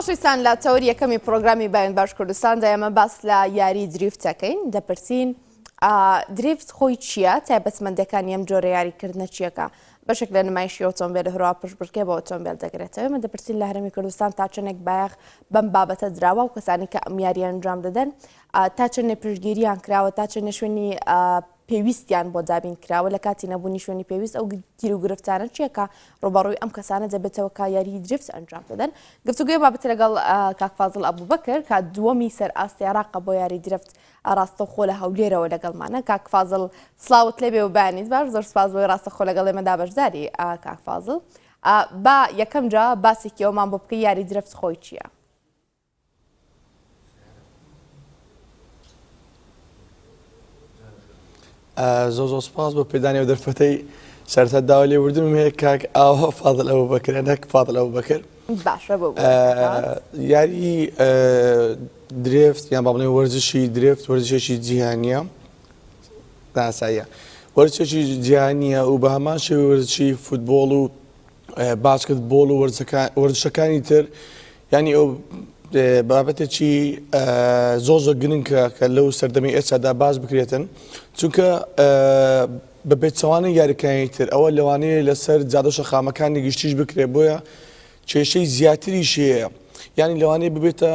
خۆشویستان لە تەوری یەکەمی پرۆگرامی باین باش کوردستان ئێمە باس لە یاری دریفتەکەین دەپرسین دریفت خۆی چییە تایبەتمەندەکانی ئەم جۆرە یاریکردنە چیەکە بەشێک لە نمایشی ئۆتۆمبیل هەروە پشتبڕکێ بە ئۆتۆمبیل دەگرێتەوە ئێمە دەپرسین لە هەرێمی کوردستان تا چەندێک بایەخ بەم بابەتە دراوە و کەسانی کە ئەم یاریە ئەنجام دەدەن تا چەندێ پشتگیریان کراوە تا چەندێ شوێنی پێویستیان بۆ دابین کراوە لە کاتی نەبوونی شوێنی پێویست ئەو گیر و گرفتانە چیەکە ڕۆبەڕووی ئەم کەسانە دەبێتەوە کە یاری درفت ئەنجام دەدەن گفتوگوی بابەت لەگەڵ کاک فازڵ ئەبوبەکر کە دووەمی سەر ئاستی عێراقە بۆ یاری درفت ڕاستەوخۆ لە هەولێرەوە لەگەڵمانە کاک فازڵ سڵاوت لێبێ و بانیت باش زۆر سپاس بۆی ڕاستەخۆ لەگەڵ ئێمەدا بەشداری کاک فازڵ با یەکەم جا باسێکی ئەومان بۆ بکەی یاری درفت خۆی چییە؟ زۆر سپاس بۆ پێدانی و دەرفەتەی سەرەتا داوا لێبوردنم هەیە کاک ئاوا فازڵ ئەبوبەکرێنەک فازڵ ئەبوبەکر باشە بۆ یاری درفت یان با بڵێن وەرزشی درفت وەرزشێکی جیهانیە ناساییە وەرزشێکی جیهانیە و بە هەمان شێوەیە وەرزشی فوتبۆڵ و باسکتبۆڵ و وەرزشەکانی تر ینی ئەو بابەتێکی زۆر گرنگە کە لەو سەردەمی ئێستادا باز بکرێتن چونکە بەبێت چاوانەی یاریەکانی تر ئەوە لەوانەیە لەسەر جادە شەقامەکانی گشتیش بکرێ بۆیە کێشەی زیاتریش هەیە ینی لەوانەیە ببێتە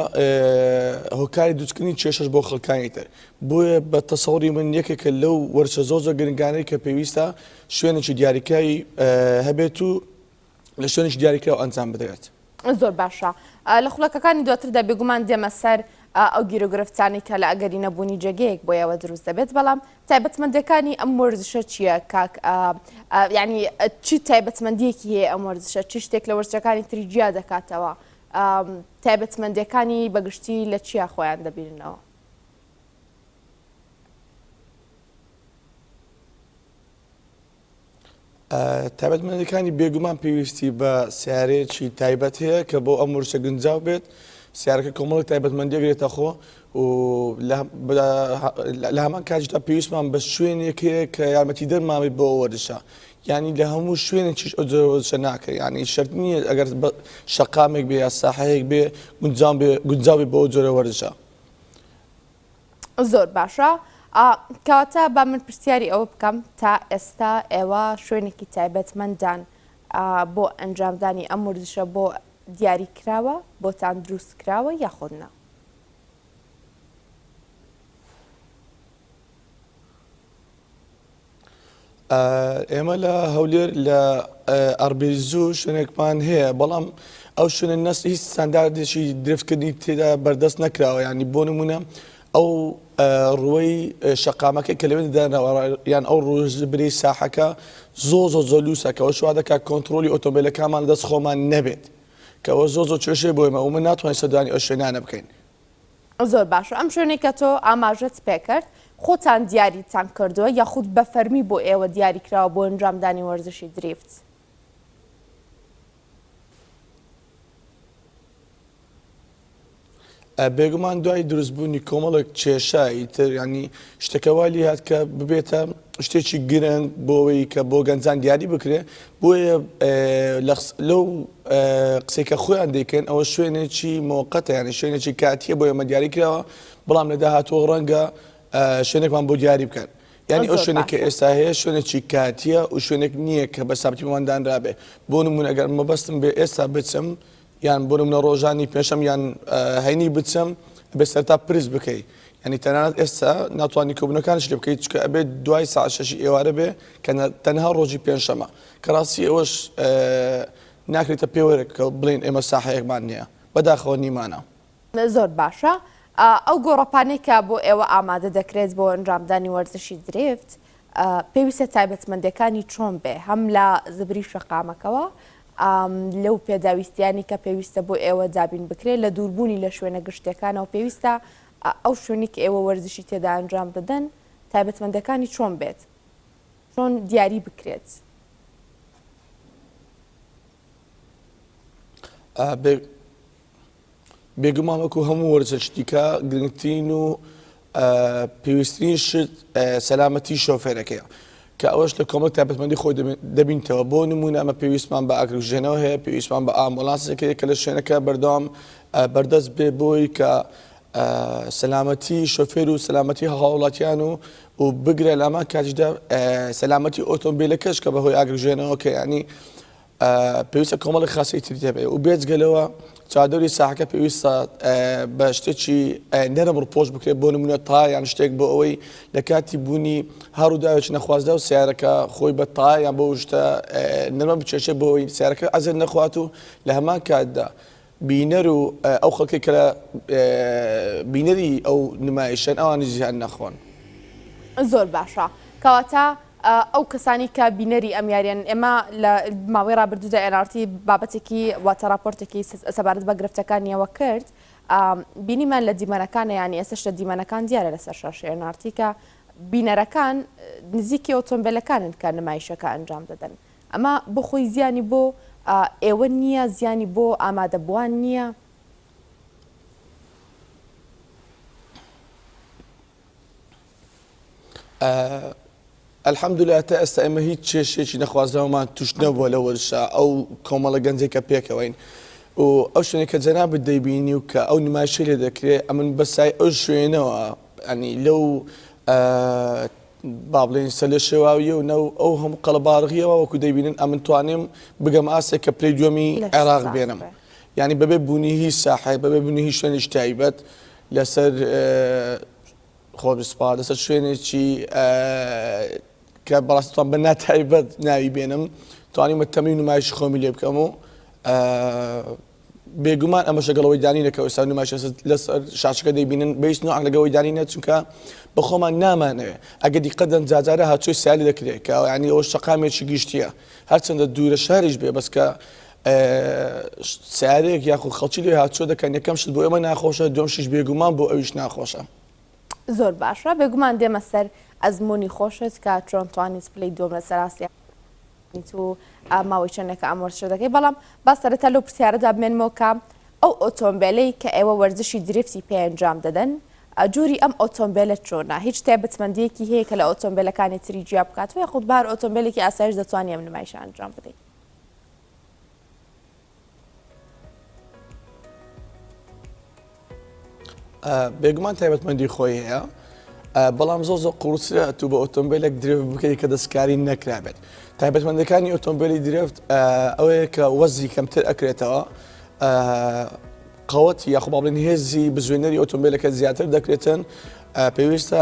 هۆکاری دووچکردنی کێشەش بۆ خەڵکانی تر بۆیە بە تەسەوری من یەکێکە لەو وەرزشە زۆر گرنگانەی کە پێویستە شوێنێکی دیاریکایی هەبێت و لە شوێنێکی دیاریکراوە ئەنجام بدرێت. زۆر باشە لە خوڵەکەکانی دواتردا بێگومان دێمە سەر ئەو گیر و گرفتانی کە لە ئەگەری نەبوونی جێگەیەک بۆ ئێوە دروست دەبێت بەڵام تایبەتمەندەکانی ئەم وەرزشە چییە کاک ینی چی تایبەتمەندیەکی هەیە ئەم وەرزشە چی شتێک لە وەرزشەکانی تری جیا دەکاتەوە تایبەتمەندەکانی بەگشتی لە چیا خۆیان دەبیننەوە؟ تایبەتمەندەکانی بێگومان پێویستی بە سیارەیەکی تایبەت هەیە کە بۆ ئەم وەرزشە گونجاو بێت سیارەکە کۆمەڵێک تایبەتمەندی ئەگرێتە خۆ و لە هەمان کاتیشدا پێویستمان بە شوێنێک هەیە کە یارمەتی دەرماوێت بۆ ئەو وەرزشە ینی لە هەموو شوێنێکیش ئەو وەرزشە ناکرێت ینی شەرت نییە ئەگەر شەقامێک بێ یا ساحەیەک بێ گونجاو بێت بۆ ئەو جۆرە وەرزشە. زۆر باشە کەواتە با من پرسیاری ئەوە بکەم تا ئێستا ئێوە شوێنێکی تایبەتمەندان بۆ ئەنجامدانی ئەم وەرزشە بۆ دیاری کراوە بۆتان دروست کراوە یاخۆ نا؟ ئێمە لە هەولێر لە ئەربێزوو شوێنێکمان هەیە بەڵام ئەو شوێنە نەس هیچ ستانداردێکی درفتکردنی تێدا بەردەست نەکراوە ینی بۆ نمونە ئەو ڕووی شەقامەکە کە لەوێ دەدانەوە یان ئەو ڕۆژبری ساحەکە زۆر لووسە کەەوە شوا دەکات کۆنتترۆلی ئۆتۆمبیلەکانمان دەست خۆمان نەبێت کەەوە زۆر کێشەی بۆ ئێمە و من ناتوانین سەردانی ئەو شوێنانە بکەین. زۆر باشە ئەم شوێنێک کە تۆ ئاماژەت پێکرد خۆتان دیاریتان کردووە یاخود بە فەرمی بۆ ئێوە دیاریکراوە بۆ ئەنجامدانی وەرزشی درفت؟ بێگومان دوای دروستبوونی کۆمەڵێک کێشە ئیتر ینی شتەکەوالی هات کە ببێتە شتێکی گرنگ بۆەوەی کە بۆ گەنجان دیاری بکرێ بۆیە لەو قسێکە خۆیان دەیکەن ئەوە شوێنێکی مۆقەتە ینی شوێنێکی کاتیە بۆ ئێمە دیاریکراوە بەڵام لە داهاتوە ڕەنگە شوێنێکمان بۆ دیاری بکەن ینی ئەو شوێنێک کە ئێستا هەیە شوێنێکی کاتیە و شوێنێک نییە کە بە سابتیماندانرابێ بۆ نمونە ئەگەر مەبەستم بێ ئێستا بچم یان بۆ نمونە ڕۆژانی پێشەم یان هەینی بچم بێ سەرتا پرس بکەیت ینی تەنانەت ئێستا ناتوانانی کۆبوونەکانش لێ بکەیت چکە ئەبێت دوای ساعت 6 ئێوارە بێ کە تەنها ڕۆژی پێنجشەمە کە ڕاستی ئەوەش ناکرێتە پێوەرێک کە بڵێن ئێمە ساحەیەکمان نییە بەداخەوە نیمانە. زۆر باشە ئەو گۆڕەپانێکە بۆ ئێوە ئامادە دەکرێت بۆ ئەنجامدانی وەرزشی درفت پێویستە تایبەتمەندەکانی چۆن بێ هەم لە زبری شەقامەکەوە لەو پێداویستیانی کە پێویستە بۆ ئێوە دابین بکرێت لە دووربوونی لە شوێنە گشتەکانەوە پێویستە ئەو شوێنی کە ئێوە وەرزشی تێدا ئەنجام دەدەن تایبەتمەندەکانی چۆن بێت چۆن دیاری بکرێت؟ بێگومان وەکو هەموو وەرزش دیکە گرنگترین و پێویستترین شت سەلامەتی شۆفێرەکەیە کە ئەوەش لە کۆمەڵ تایبەتمەندی خۆی دەبینتەوە بۆ نمونە ئەمە پێویستمان بە ئاگرژێنەوە هەیە پێویستمان بە ئامبۆلانسێکەیە کە لە شوێنەکە بەردەوام بەردەست بێ بۆی کە سەلامەتی شۆفێر و سەلامەتی هاوڵاتیان و بگرێ لەمان کاتیشدا سەلامەتی ئۆتۆمبیلەکەش کە بەهۆی ئاگرژێنەوە کە ینی پێویستە کۆمەڵی خاصی تری هەبێ و بێجگەلەوە چادەری ساحەکە پێویستە بە شتێکی نەرم ڕپۆش بکرێت بۆ نمونە تا یان شتێک بۆ ئەوەی لە کاتی بوونی هەڕووداوێکی نەخوازدا و سیارەکە خۆی بە تا یان بۆ شتە نەرمە بچێشێ بۆ ئەوەی سیارەکە ئەزر نەخوات و لە هەمان کاتدا بینەر و ئەو خەڵکی کە لە بینەری ئەو نمایشن ئەوانی زیان نەخۆن. زۆر باشە کەواتە ئەو کەسانی کە بینەری ئەم یاریان ئێمە لە ماوەی ڕابردوودا NRT بابەتێکی واتە راپۆرتێکی سەبارەت بە گرفتەکانیەوە کرد بینیمان لە دیمەنەکانە ینی ئێسش لە دیمەنەکان دیارە لەسەر شاشی NRT کە بینەرەکان نزیکی ئۆتۆمبیلەکانن کە نمایشەکە ئەنجام دەدەن ئەمە بۆ خۆی زیانی بۆ ئێوە نییە زیانی بۆ ئامادەبووان نییە. الحەمدولillah تا ئێستا ئێمە هیچ کێشێکی نەخوازراوەمان توش نەبووە لە وەرشە ئەو کۆمەڵە گەنجێکە پێکەوەین و ئەو شوێنێک کە جەنابت دەیبینی و کە ئەو نمایشە لێ دەکرێت ئەمن بەسای ئەو شوێنەوە ئەنی لەو با بڵێن سە لە شێواویە و نەو ئەو هەموو قەڵەباڕغیەوە وەکو دەیبینن ئەمن توانێم بگەم ئاسێک کە پلەی دووەمی عێراق بێنم یعنی بەبێ بوونی هیچ ساحەیە بەبێ بوونی هیچ شوێنێکی تایبەت لەسەر خۆ بسپار لەسەر شوێنێکی کە بەڕاستیتوان بە ناتایبەت ناوی بێنم توانیمە تەمرین نمایشی خۆمی لێ بکەم و بێگومان ئەمەشە گەڵەوەی دانینەکە ئێستا نمایش لەسەر شاشەکە دەیبینن بەهیچ نوع لەگەڵەوەی دانینە چونکە بە خۆمان نامانەوێت ئەگە دیقەتەن جاجارە هاتووی سالی دەکرێت کە ینی ئەوە شەقامێکی گشتیە هەرچەندە دوورە شاریش بێ بەسکە سیارێک یاخود خەڵکی لێ هاتووە دەکەن یەکەم شت بۆ ئێمە ناخۆشە دوم شیش بێگومان بۆ ئەویش ناخۆشە. زۆر باشە بێگومان دێمە سەر ئەزمموی خۆشت کە چۆن توانیت پلەی دۆم لە سەراسی و ماوەی چەندێکە ئامۆرچە دەکەی بەڵام با سەرەتا لەو پرسیارەدا بمێنمەوە کە ئەو ئۆتۆمبیلەی کە ئێوە وەرزشی درێفتی پێ ئەنجام دەدەن جووری ئەم ئۆتۆمبیلە چۆنە هیچ تایبەتمەندیەکی هەیە کە لە ئۆتۆمبیلەکانی تری جیا بکاتەوە یاخود بار ئۆتۆمبیلێکی ئاسایش دەتوانێت ئەم نمایشە ئەنجام بدەیت. بێگومان تایبەتمەندی خۆی هەیە بەڵام زۆر قورسرە تو بە ئۆتۆمبیلێک درێف بکەی کە دەستکاری نەکرابێت تایبەتمەندەکانی ئۆتۆمبیلی درێفت ئەوەیە کە وەزی کەمتر ئەکرێتەوە قەوەت یاخۆ با بڵێن هێزی بزوێنەری ئۆتۆمبیلەکە زیاتر دەکرێتن پێویستە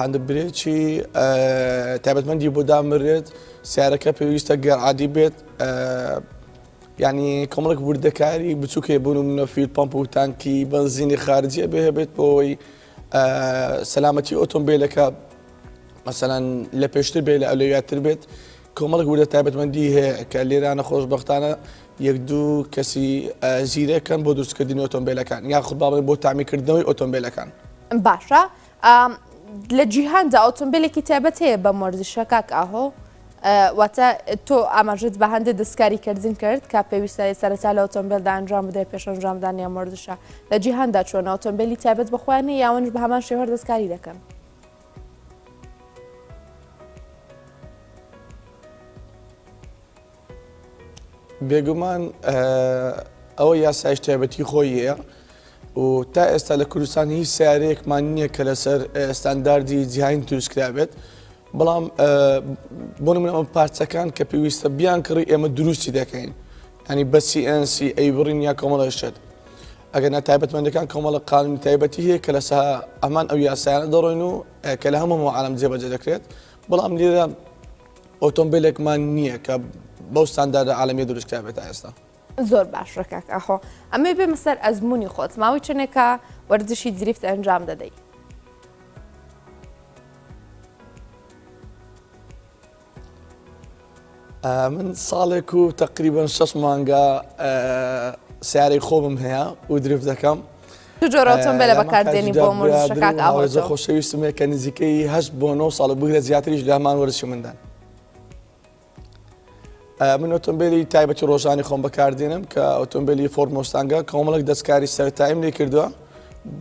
هەندە برێکی تایبەتمەندی بۆ دامرێت سیارەکە پێویستە گەڕعادی بێت ینی کۆمەڵێک وردەکاری بچووکێ بوون و نەفیل پمپ و تانکی بنزینی خارجیە بێت بۆی سەلامەتی ئۆتۆمبیلەکە مەسەلاً لە پێشتر بێت لە ئەولویاتر بێت کۆمەڵێک وردە تایبەتمەندی هەیە کە لێرانە خۆشبەختانە یەک دوو کەسی زیرەکەن بۆ دروستکردنی ئۆتۆمبیلەکان یاخود با بڵێن بۆ تامیرکردنەوەی ئۆتۆمبیلەکان. باشە لە جیهاندا ئۆتۆمبیلێکی تایبەت هەیە بە مۆرزشە کاک ئاهۆ واتە تۆ ئاماژت بە هەندێک دەستکاریکردن کرد کە پێویستە سەرەتا لە ئۆتۆمبیلدا ئەنجام بدەیت پێش ئەنجامدانی مۆرزشە لە جیهاندا چۆنە ئۆتۆمبیلی تایبەت بەخوایانە یاوەنش بە هەمان شێوە دەستکاری دەکەن. بێگومان ئەوە یاسایش تایبەتی خۆی هەیە و تا ئێستا لە کوردستان هیچ سیارەیەکمان نییە کە لەسەر ئەستانداردی جیهانی دروستکرابێت بەڵام بۆ نمونە ئەم پارچەکان کە پێویستە بیان کڕی ئێمە دروستی دەکەین ینی بە CNC ئەیبڕین یا کۆمەڵە شت ئەگەر ناتایبەتمەندەکان کۆمەڵە قانونی تایبەتی هەیە کە لەسا ئەمان ئەو یاسایانە دەڕۆین و کە لە هەموو عالەم جێبەجێ دەکرێت بەڵام لێرە ئۆتۆمبیلێکمان نییە کە بەو ستانداردە عالەمی دروستکرابێت تا ئێستا. زۆر باشە کاک ئاهۆ ئەمە بێمە سەر ئەزمموی خۆت ماوەی چنێکە وەرزشی دریفت ئەنجام دەدەیت. من ساڵێک و تقریبا 6 مانگە سیارەی خۆمم هەیە و دریفت دەکەم. جۆرە ئۆتۆمبیلە بەکاردێنی بۆ مۆرزشە کاک ئاهۆ زۆر خۆشەویستم کە نزیکەی 8 بۆ 9 ساڵ بگرێت زیاتریش لە هەمان وەرزشی مندان. من ئۆتۆمبیلی تایبەتی ڕۆژانی خۆم بەکاردێنم کە ئۆتۆمبیلی فۆرد مۆستانگە کۆمەڵێک دەستکاری سەرتایم لێ کردووە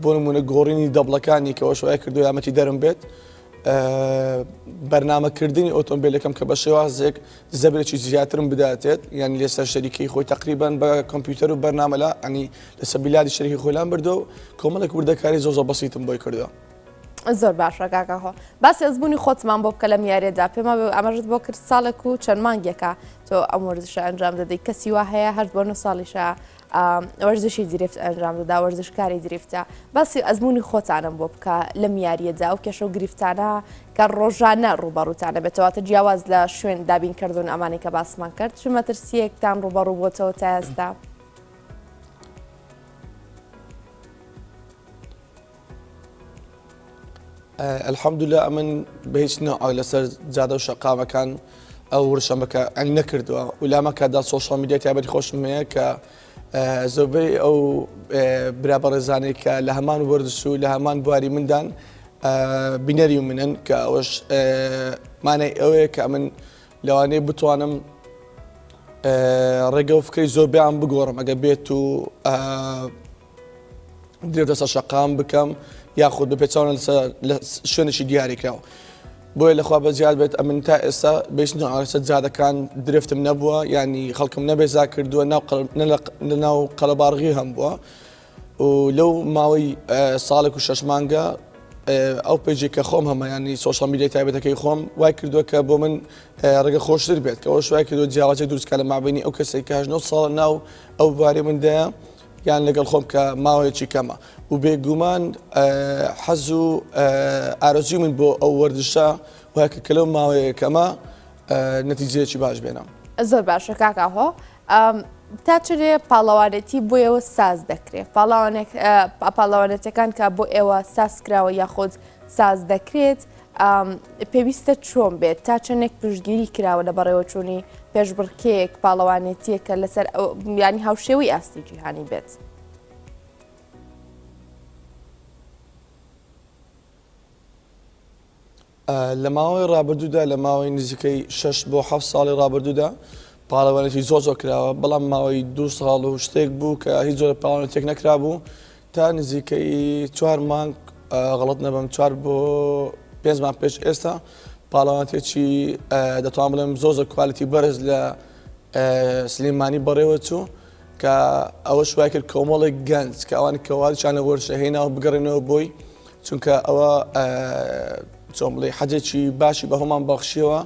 بۆ نمونە گۆڕینی دەبڵەکانی کە ئەوە شوای کردو یامەتی دەرم بێت بەرنامەکردنی ئۆتۆمبیلەکەم کە بە شێوازێک زەبرێکی زیاترم بداتێت یعنی لەسەر شەریکی خۆی تقریبان بە کۆمپیوتەر و بەرنامەلا ئەنی لەسەر بیلادی شەریکی خۆیان بردو و کۆمەڵێک وردەکاری زۆ بەسیتم بۆی کردووە. زۆر باشە کاکەخۆ باسی ئەزبوونی خۆتمان بۆ بکە لەم یاریەدا پێما ئەمەژت بۆ کرد ساڵێک و چەند مانگێکە تۆ ئەم وەرزشە ئەنجام دەدەیت کەسی وا هەیە 8 بۆ 9 ساڵیشە وەرزشی درێفت ئەنجام دەدا وەرزشکاری درێفتە باسی ئەزمموی خۆتانم بۆ بکە لەم یاریەدا و کێشە و گریفتانە کە ڕۆژانە ڕوبەڕوتانە بێتەوەتە جیاواز لە شوێن دابینکردن ئەمانی کە باسمان کرد چ مەترسیەکتان ڕوبەڕوو بۆتەوە تا ئێستا؟ الحەمدوللا ئەمن بە هیچ نەوع لەسەر جادە و شەقامەکان ئەو وشەمەکە ئەنگ نەکردووە و لامەکەدا سۆشال میدیا تایبەتی خۆشم هەیە کە زۆربەی ئەو برا بەڕێزانەی کە لە هەمان وەرزش و لە هەمان بواری مندان بینەری و منن کە ئەوەش مانای ئەوەیە کە من لەوانەیە بتوانم ڕێگە و فکری زۆربیان بگۆڕم ئەگە بێت و درێتە سەر شەقام بکەم یاخود بپێچەوە لە شوێنێکی دیاریکراوە بۆیە لەخوا بەزیاد بێت ئەمن تا ئێستا بێژنەوەسە جادەکان درفتم نەبووە ینی خەڵکم نەبێزا کردووە ناو قەلەباڕغی هەم بووە و لەو ماوەی ساڵێک و 6 مانگە ئەو پێجێ کە خۆم هەمە ینی سۆشال میدیای تایبەتەکەی خۆم وای کردووە کە بۆ من ڕێگە خۆشتر بێت کە ئەوش وای کردووە جیاوازێک دروستکە لە مابینی ئەو کەسێک کە 9 ساڵ ناو ئەو بواری مندەیە یان لەگەڵ خۆم کە ماوەیەکی کەمە و بێگومان حەز و ئارەزوی من بۆ ئەو وەردشە وایکە کە لەو ماوەیە کەمە نەتیجەیەکی باش بێنم. زۆر باشە کاکەهۆ تا چرێ پاڵەوانێتی بۆ ئێوە ساز دەکرێت پاڵەوانێتەکان کە بۆ ئێوە سازکراوە یاخۆت ساز دەکرێت پێویستە چۆن بێت تا چەندێک پشتگیری کراوە لە بەڕێوەچوونی پێشبڕکێک پاڵەوانێتیەکە لەسەر ینی هاوشێوەی ئاستی جیهانی بێت. لە ماوەی ڕابردوودا لە ماوەی نزیکەی 6 بۆ 7 ساڵی ڕابردوودا پاڵەوانێتی زۆر کراوە بەڵام ماوەی 2 ساڵ و شتێک بوو کە هیچ زۆر پاڵەوانێتێک نەکرا بوو تا نزیکەی 4 مانگ غەڵەت نەبم 4 بۆ 5 مانگ پێش ئێستا پاڵەوانێتێکی دەتوانم بڵێم زۆر کوالیتی بەرز لە سلێمانی بەڕێوە چوو کە ئەوە شوای کرد کۆمەڵێک گەنج کە ئەوانی کەوادیان لە وەرشە هێناوە بگەڕێنەوە بۆی چونکە ئەوە چۆن بڵێ حەجێکی باشی بە هەمان بەخشیەوە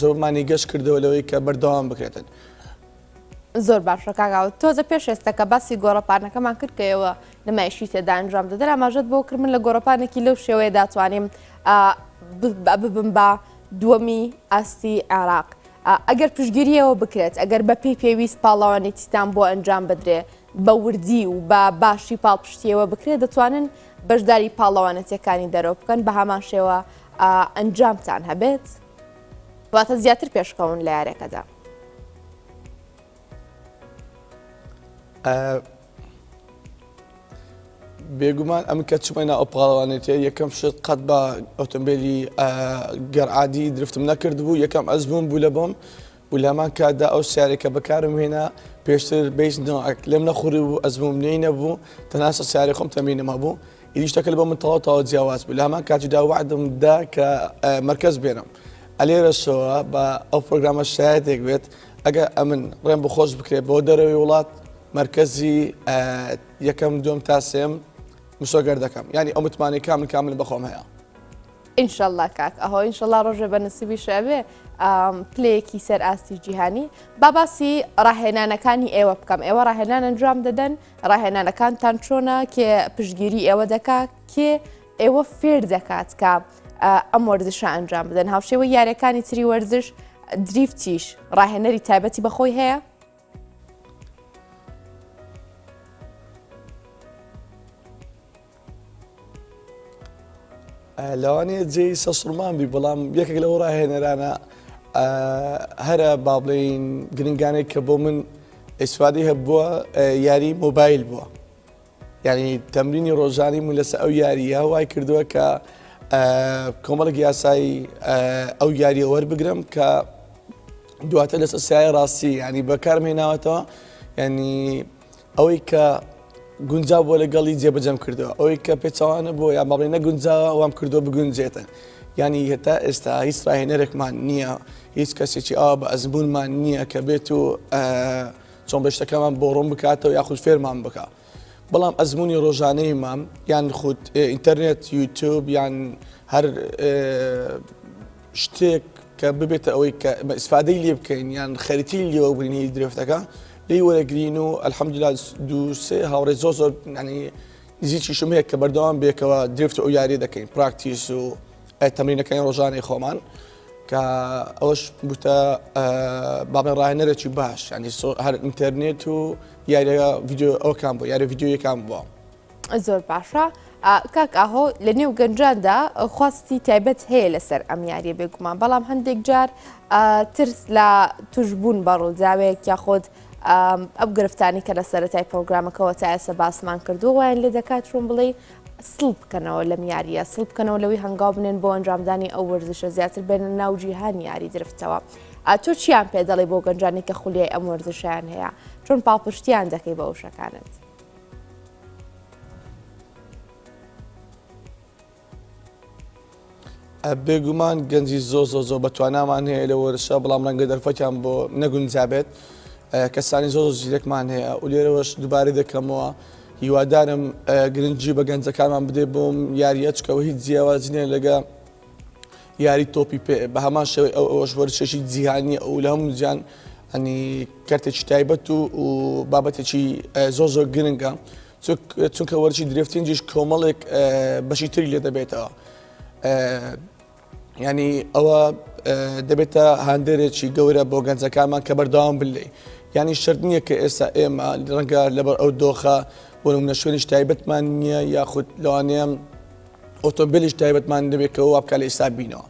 زۆرمانی گەشت کردەوە لەوەی کە بەردەوام بکرێتن. زۆر باشە کاکاوە تۆزە پێش ئێستا کە باسی گۆڕەپانەکەمان کرد کە ئێوە نمایشی تێدا ئەنجام دەدەن ئاماژەت بۆ کرد من لە گۆڕەپانێکی لەو شێوەیە داتوانیم ببم بە دووەمی ئاستی عێراق. ئەگەر پشتگیریەوە بکرێت ئەگەر بە پێی پێویست پاڵەوانێتیتان بۆ ئەنجام بدرێ بە وردی و بە باشی پاڵپشتیەوە بکرێت دەتوانن بەشداری پاڵەوانێتیەکانی دەرەوە بکەن بە هەمان شێوە ئەنجامتان هەبێت واتە زیاتر پێشکەون لە یارێکەدا. بێگومان ئەم کە چمەنا ئەو پاڵەوانێتە یەکەم شت قەت بە ئۆتۆمبیلی گەرعادی درفتم نەکرد بوو یەکەم ئەزمون بوو لە بۆم و لەمان کاتدا ئەو سیارێکە بەکارم هێنا پێشتر بێژنەوە لێم نەخوری بوو ئەزموم نەی نەبوو تەناسە سیارێ خۆم تەمینەمە بوو ئیدیشتەکە بۆ من تەواو جیاواز بوو لە هەمان کاتیدا وعدمدا کە مرکز بێنم ئەلێرەشەوە بە ئەو پرۆگرامە شایەتێک بێت ئەگە ئەمن ڕێم بخۆش بکرێت بۆ دەرەوەی وڵات مرکزی یەکەم دوم تا سێم مسۆگەر دەکەم ینی ئەو متمانی کامل بەخۆم هەیە. ئینشەڵڵا کاک ئەهۆ ئینشەڵڵا ڕۆژێ بە نسیبی شەبێ پلەیەکی سەر ئاستی جیهانی باباسی ڕاهێنانەکانی ئێوە بکەم ئێوە ڕاهێنان ئەنجام دەدەن ڕاهێنانەکانتان چۆنە کێ پشتگیری ئێوە دەکات کێ ئێوە فێر دەکات کە ئەم وەرزشە ئەنجام بدەن هاوشێوە یاریەکانی تری وەرزش دریفتیش ڕاهێنەری تایبەتی بەخۆی هەیە؟ لەوانەیە جێی سەسڵمان بی بەڵام یەکێک لەو ڕاهێنەرانە هەرە با بڵێین گرنگانێک کە بۆ من ئیسفادەی هەبووە یاری مۆبایل بووە یعنی تەمرینی ڕۆژانی من لەسەر ئەو یاریە وای کردووە کە کۆمەڵێک یاسایی ئەو یاریە وەربگرم کە دواتە لەسەر سایە ڕاستی ینی بەکارم هێناوەتەوە ینی ئەوەی کە گونجاو بۆ لەگەڵی جێبەجەم کردەوە ئەوەی کە پێچوانە بۆ یا بەڵێ نەگونجاوە ئەوام کردو بگونجێتە ینی هێتا ئێستا هیچ ڕاهێنەرێکمان نییە هیچ کەسێکی ئاوا بە ئەزبوونمان نییە کە بێت و چۆن بەشتەکەمان بۆ ڕۆم بکاتەوە یاخود فێرمان بکە بەڵام ئەزمموی ڕۆژانەی مام یان خودت ئینتەرنێت یوتیوب یان هەر شتێک کە ببێتە ئەوەی کە ئیسفادەی لێ بکەین یان خەریتی لێوە بگرینی درێفتەکە لی وەرەگرین و ئەلحەمدولیلا دووسێ هاوڕێ زۆر ینی نزیکی شم هەیە کە بەردەوام بێکەوە درێفت ئەو یاری دەکەین پراکتیس و تەمرینەکەی ڕۆژانەی خۆمان کە ئەوەش بوتە باڵێ ڕاهێنەرێکی باش ینی هەر ئینتەرنێت و یاریە ڤیدیۆ ئەوکان بوو یاری ڤیدیۆیەکان بووە زۆر باشە کاک ئاهۆ لە نێو گەنجاندا خواستی تایبەت هەیە لەسەر ئەم یاریە بێگومان بەڵام هەندێک جار ترس لە توشبوون بە ڕووداوێک یاخۆت ئەو گرفتانی کە لە سەرەتای پرۆگرامەکەەوە تا ئێستا باسمان کردو وایان لێ دەکات چۆن بڵێ سڵ بکەنەوە لەم یاریە سڵ بکەنەوە لەوەی هەنگاو بنێن بۆ ئەنجامدانی ئەو وەرزشە زیاتر بێنە ناو جیهانی یاری درفتەوە تۆ چیان پێ دەڵێ بۆ گەنجانی کە خولیای ئەم وەرزشیان هەیە چۆن پاڵپشتیان دەکەی بە وشەکانت بێگومان گەنجی زۆ بەتوانامان هەیە لە وەرشە بەڵام ڕەنگە دەرفەتیان بۆ نەگونجابێت کەسانی زۆر زیرەکمان هەیە و لێرەوەش دووبارەی دەکەمەوە هیوادارم گرنگجی بە گەنجەکانمان بدێ بۆم یاریە چکەوە هیچ جیاوازینە لەگە یاری تۆپی پێ بە هەمان شێوەی ئەوەش وەرزشێکی جیهانی ئەو لە هەموو جیان ئەنی کارتێکی تایبەت و بابەتێکی زۆر گرنگە چونکە وەرزشی درێفتینجیش کۆمەڵێک بەشی تری لێ دەبێتەوە ینی ئەوە دەبێتە هەندێرێکی گەورە بۆ گەنجەکانمان کە بەردەوام بلێ ینی شەرت نییە کە ئێستا ئێمە ڕەنگە لەبەر ئەو دۆخە بۆ نمونە شوێنیش تایبەتمان نییە یاخود لەوانەیە ئۆتۆمبیلیش تایبەتمان دەبێت کە وابکە لە ئێستا بینەوە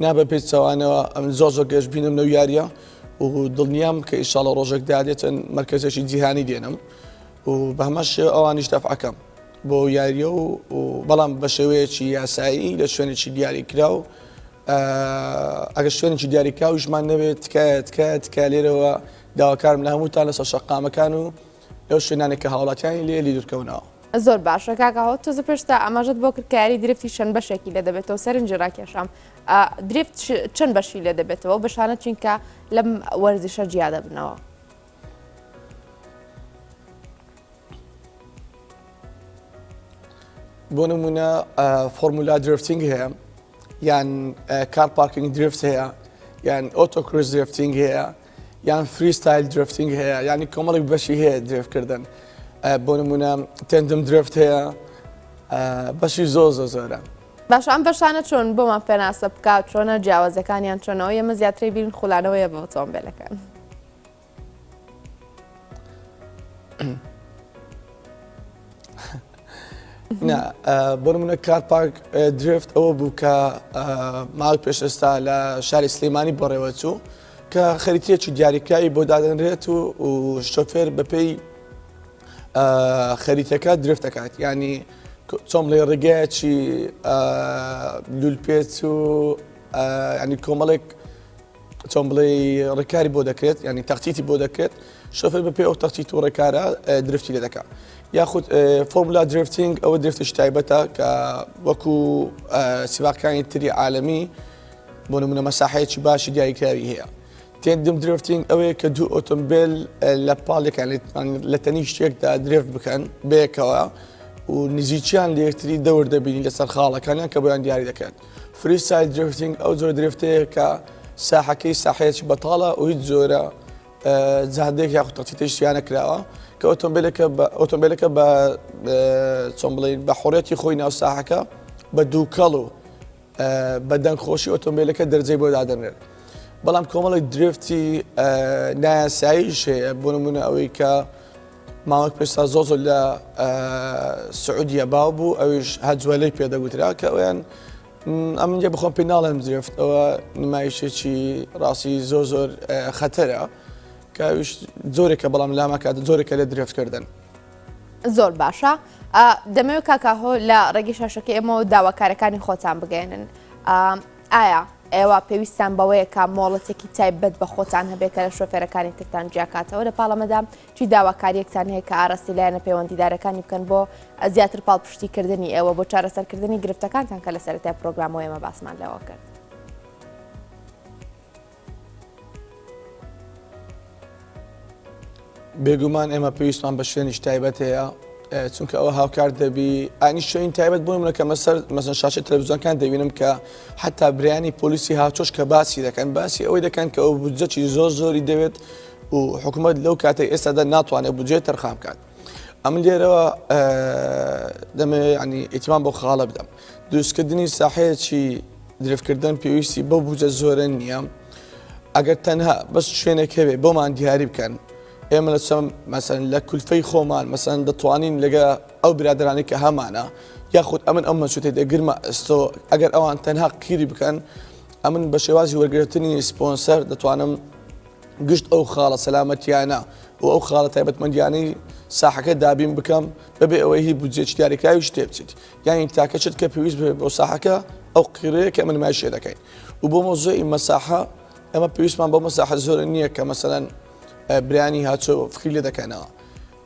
نابە پێچەوانەوە ئەم زۆر گەشت بینم لەو یاریە و دڵنیام کە ئیشاڵە ڕۆژێک دادێتن مرکزێکی جیهانی دێنم و بە هەمەش ئەوانیش دەفعەکەم بۆ یاریە و بەڵام بە شێوەیەکی یاسایی لە شوێنێکی دیاری کرا و ئەگە شوێنێکی دیاریکراویشمان نەبێت تکە لێرەوە داواکارم لە هەمووتان لەسەر شەقامەکان و لەو شوێنانێک کە هاوڵاتیانی لێ لیدرکەونەوە زۆر باشە کاکەەوە تۆزە پێشتا ئاماژت بۆ کرد کە یاری درفتی چەند بەشێکی لێ دەبێتەوە سەرنجی ڕاکێشام درفت چەند بەشی لێ دەبێتەوە بەشانە چینکە لەم وەرزشە جیا دەبنەوە بۆ نمونە فۆرمولا درفتینگ هەیە یان کار پارکینگ درفت هەیە یان ئۆتۆکروز درفتینگ هەیە یان فریستایل درفتینگ هەیە ینی کۆمەڵێک بەشی هەیە درفتکردن بۆ نمونە تندم درفت هەیە بەشی زۆرە باش ئەم بەشانە چۆن بۆمان پێناسە بکات چۆنە جیاوازەکانیان چۆنەوە ئێمە زیاتری بین خوڵانەوەیە بە ئۆتۆمبیلەکان بۆ نمونە کار پارک درفت ئەوە بوو کە ماڵ پێش ئێستا لە شاری سلەیمانی بەڕێوە چوو کە خەریتەیەکی دیاریکراوی بۆ دادەنرێت و شۆفێر بەپێی خەریتەکە درفت دەکات ینی چۆن بڵێ ڕێگایەکی لولپێچ و ینی کۆمەڵێک چۆن بڵێ ڕێکاری بۆ دەکرێت ینی تەختیتی بۆ دەکرێت شۆفێر بەپێی ئەو تەختیت و ڕێکارە درفتی لێ دەکات یاخود فۆرمولا درفتینگ ئەوە درفتش تایبەتە کە وەکو سیواقەکانی تری عالەمی بۆ نمونە مەساحەیەکی باشی دیاریکراوی هەیە تندم درفتینگ ئەوەیە کە دوو ئۆتۆمبیل لە پاڵێکان لە تەنی شتێکدا درفت بکەن بەیەکەوە و نزیکیان لە یەکتری دەور دەبینی لەسەر خاڵەکانیان کە بۆیان دیاری دەکات فریستایل درفتینگ ئەو زۆر درفتەیە کە ساحەکەی ساحەیەکی بەتاڵە و هیچ زۆرە جادێک یاخود تەختیتەی شتیان نەکراوە کە ئۆتۆمبیلەکە بە چۆن بڵێن بە حوڕەتی خۆی ناو ساحەکە بە دووکەڵ و بە دەنگخۆشی ئۆتۆمبیلەکە دەرجەی بۆ دادەنرێت بەڵام کۆمەڵێک درفتی نایاساییش هەیە بۆ نمونە ئەوەی کە ماوەک پێستا زۆر لە سعودیە باو بوو ئەویش هەجووەلەی پێدەگوترا کە ئەویان ئەمنجە بخۆم پێ ناڵێم درفت ئەوە نمایشێکی ڕاستی زۆر خەتەرە کە زۆرێکە بەڵام لامەکات زۆرێکە لە درفتکردن زۆر باشە دەمەوێت کاکاهۆ لە ڕێگەی شاشەکە ئێمە داواکارەکانی خۆتان بگەێنن ئایا ئێوە پێویستان بەوەیە کا مۆڵەتێکی تایبەت بە خۆتان هەبێت کە لە شۆفێرەکانی ترتان جیاکاتەوە لە پاڵەمەدا چی داواکاریەکتان هەیە کە ئاراستی لایەنە پەیوەندیدارەکانی بکەن بۆ زیاتر پاڵپشتیکردنی ئێوە بۆ چارەسەرکردنی گرفتەکانتان کە لە سەرەتای پرۆگرامەوە ئێمە باسمان لەوە کرد. بێگومان ئێمە پێویستمان بە شوێنیش تایبەت هەیە چونکە ئەوە هاوکار دەبی ئانی شوێنی تایبەت بوون کە مەسەر شاشە تەلەڤیزیۆنەکان دەبینم کە حتا برایانی پۆلیسی هاوچۆش کە باسی دەکەن باسی ئەوەی دەکەن کە ئەو بودجەی زۆری دەوێت و حکوومەت لەو کاتێک ئێستادا ناتوانێت بودجێ تەرخام بکات. ئەم لێرەوە دەمێ ینی ئیتیمان بۆ خاڵە بدەم دروستکردنی ساحەیەکی درێژکردن پێویستی بەو بودجە زۆرە نییە ئەگەر تەنها بەس شوێنێک هەبێ بۆمان دیاری بکەن ئێمە لە چەم مەسەن لە کولفەی خۆمان مەسەن دەتوانین لەگە ئەو برادرانی کە هەمانە یاخود ئەمن ئەو مەسووتێ دەگرمە ئەستۆ ئەگەر ئەوان تەنها قیری بکەن ئەمن بە شێوازی وەرگرتنی سپۆنسەر دەتوانم گشت ئەو خاڵە سەلامەتیانە و ئەو خاڵە تایبەتمەندیانەی ساحەکە دابین بکەم بەبێ ئەوەی هی بودجێکی دیاریکراوی شتێ بچیت یانی تاکەچێت کە پێویست بێ بۆ ساحەکە ئەو قیرەیە کە من ماشێ دەکەین و بۆ مۆزۆی مەساحە ئەمە پێویستمان بۆ مەساحە زۆرە نییە کە مەسەلەن برانی هاتۆ فکری لێ دەکەنەوە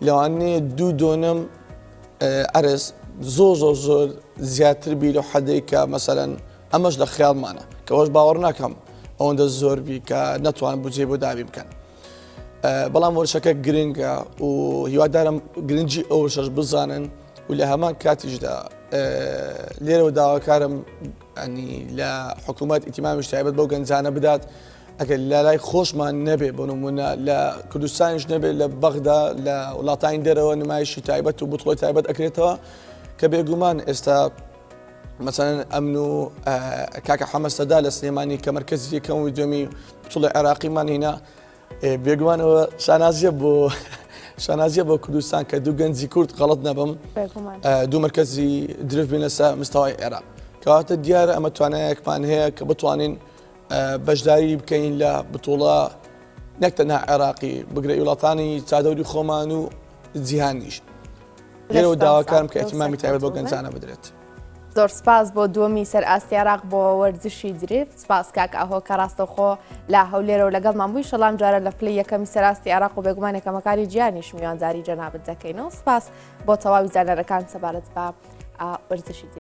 لەوانەیە دوو دۆنم ئەرز زۆر زیاتر بیر و حەدەی کە مەسەلەن ئەمەش لە خیاڵمانە کەەوەش باوەڕ ناکەم ئەوەندە زۆر بی کە نەتوان بجێ بۆ دابی بکەن بەڵام وەرشەکە گرنگە و هیوادارم گرنگی ئەوشەش بزانن و لە هەمان کاتیشدا لێرەوە داواکارم ئەنی لە حکوومەت ئیتیمامیش تایبەت بەو گەنجانە بدات ئەگەر لە لای خۆشمان نەبێ بۆ نمونە لە کوردستانیش نەبێت لە بەغدا لە وڵاتانی دەرەوە نمایشی تایبەت و بوتڵی تایبەت ئەکرێتەوە کە بێگومان ئێستا مەسەن ئەمن و کاکە حەمەستەدا لە سلێمانی کە مەرکەزی یەکەمی دومی بوتڵی عێراقیمان هێنا بێگومانەوە شانازیە بۆ کوردستان کە دوو گەنجی کورد غەڵەت نەبم دوو مەرکەزی درف بینە سەر مستەوای عێراق کەواتە دیارە ئەمە توانایەکمان هەیە کە بتوانین بەشداری بکەین لە بتوڵە نەک تەنها عێراقی بگرە وڵاتانی چادەوری خۆمان و جیهانیش لێرەوە داواکارم کە ئەتیمامی تایبەت بۆ گەنجانە بدرێت. زۆر سپاس بۆ دووەمی سەر ئاستی عێراق بۆ وەرزشی درفت سپاس کاک ئاهۆ کە ڕاستەوخۆ لا هەولێرەوە لەگەڵمان بووی شەڵام جارە لە پلەی یەکەمی سەراستی عێراق و بێگومان یەکەمەکاری گیانیش میوانداری جەنابەت دەکەینەوە سپاس بۆ تەواوی زانەرەکان سەبارەت بە وەرزشی